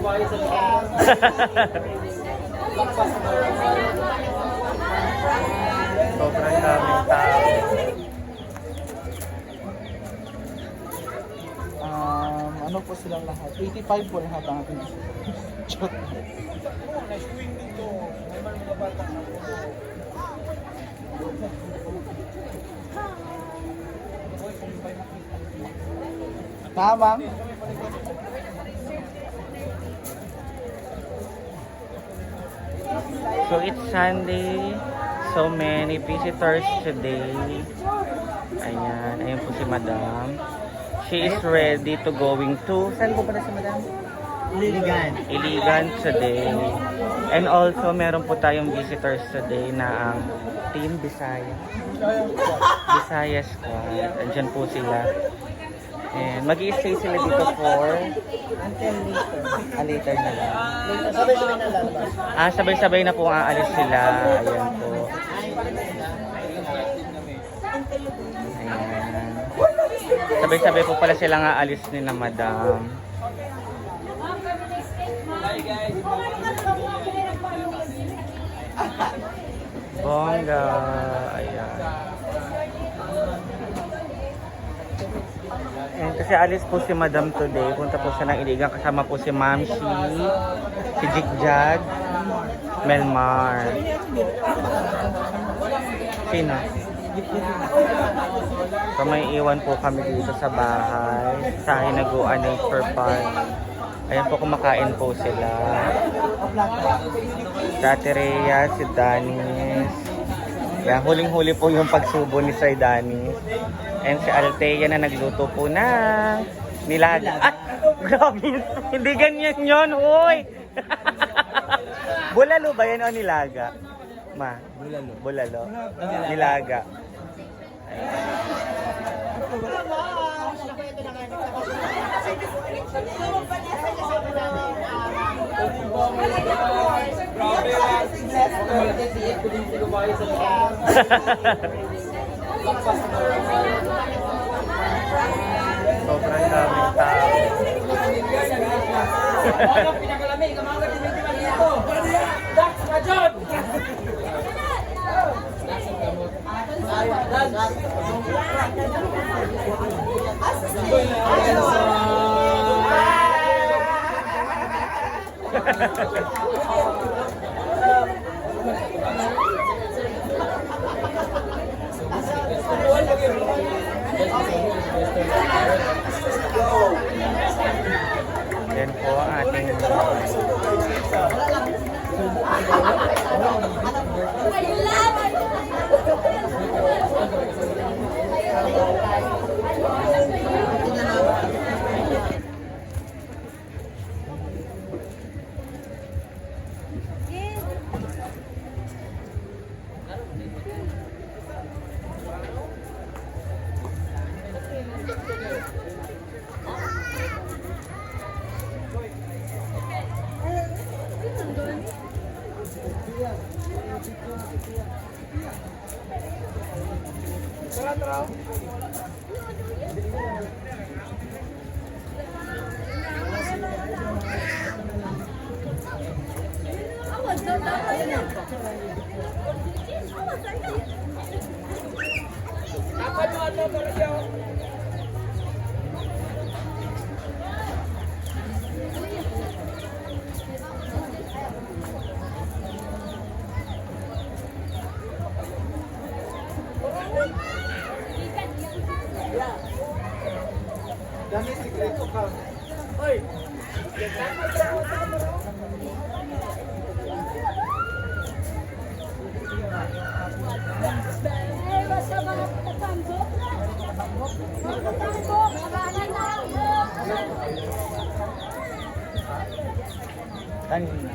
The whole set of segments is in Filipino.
Sobrang daming tao. Ano po silang lahat? 85 po lahat ang ating chat. Tama. So it's Sunday. So many visitors today. Ayan, ayan po si Madam. She is ready to going to... Saan po pala si Madam? Iligan today. And also, meron po tayong visitors today na ang Team Bisaya. Bisaya Squad. Andyan po sila. And mag-i-stay sila dito for... Until later. later na lang. Sabay-sabay na lalabas. Sabay-sabay na po aalis sila. Ayan po. Ayan. Sabay-sabay po pala silang aalis ni na Madam. Bongga. Ayan. And kasi alis po si Madam today. Punta po siya ng Iligan. Kasama po si Ma'am Shi, si Jigjag, Melmar. Sino? So may iwan po kami dito sa bahay. Sa Hinaguan Nature Park. Ayan po, kumakain po sila. Si Ate Rhea, si Danis. Yan, huling-huli po yung pagsubo ni Sir Danis. And si Althea na nagluto po ng nilaga. Ah! Grabe! Hindi ganyan yun, huy! Bulalo ba yan o nilaga? Ma? Bulalo. Bulalo. Nilaga. Sobrang daming tao. Yan po ang ating Dami sikreto ka. Hoy! kanina.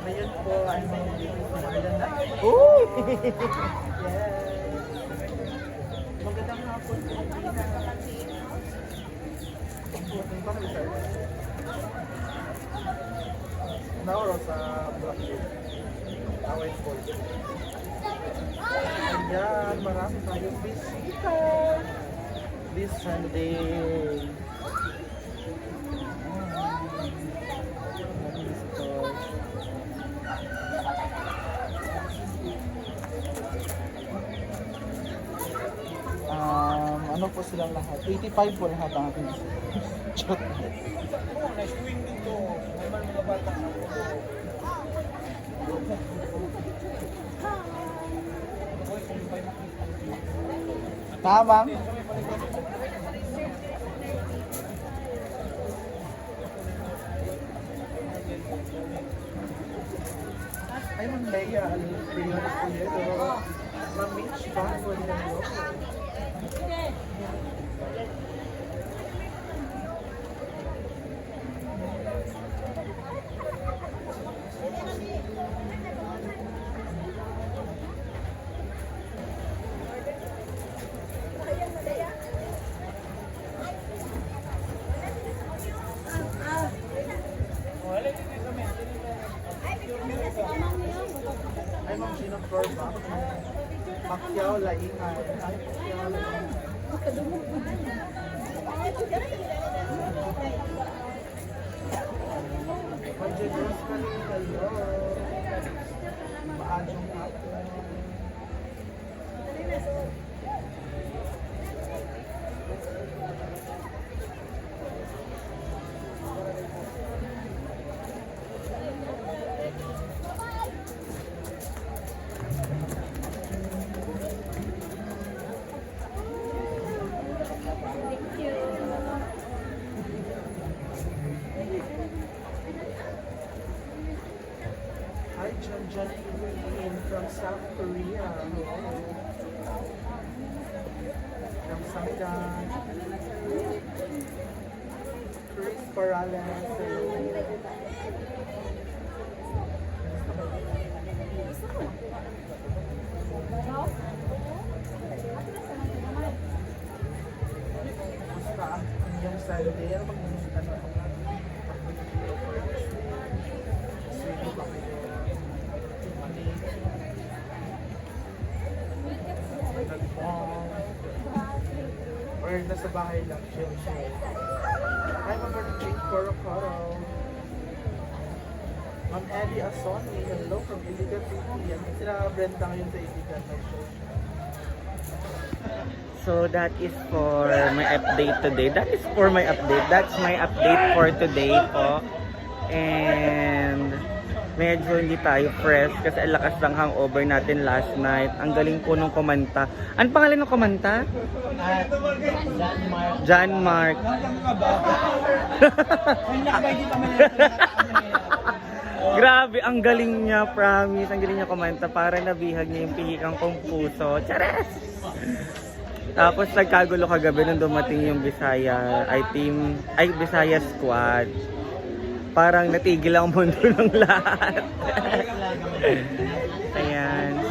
Ngayon po ay may Marlon na. Uy! Yes. Magandang hapon po. Pupunta kami sa Nauro sa Blackwood. Away School. Ayan, marami tayong bisita. This Sunday. Ano po silang lahat? 85 po lahat ang ating chat. Nice wing dito. Naman mga bata. Tama. Ay, Ma'am Leia, Ma'am Mitch, bakit po nila nyo? Ay, Ma'am Gino Corba. Pacquiao, Laingan. Ay, Pacquiao, Laingan. Mag-Diyos ka rin kayo. Maadong ako. Hi, John Queen from South Korea. Hello. From Sangdan. Chris Parales. Basta ang inyong Sunday. Ano mag-inisita na ako? Or nasa bahay lang siya. Hi, Ma'am Martin Corocoro. Ma'am Eddie Asoni. Hello from Iligan City. Yan sila Brenda ngayon sa Iligan na show. So that is for my update today. That's my update for today po. And medyo hindi tayo fresh kasi ang lakas ng hangover natin last night. Ang galing po nung kumanta. Ano pangalan ng kumanta? John Mark. Grabe, ang galing niya, promise. Ang galing niya kumanta para nabihag niya yung pihikang kong puso. Chares! Tapos nagkagulo kagabi nung dumating yung Bisaya Bisaya squad. parang natigil ang mundo ng lahat. Ayan.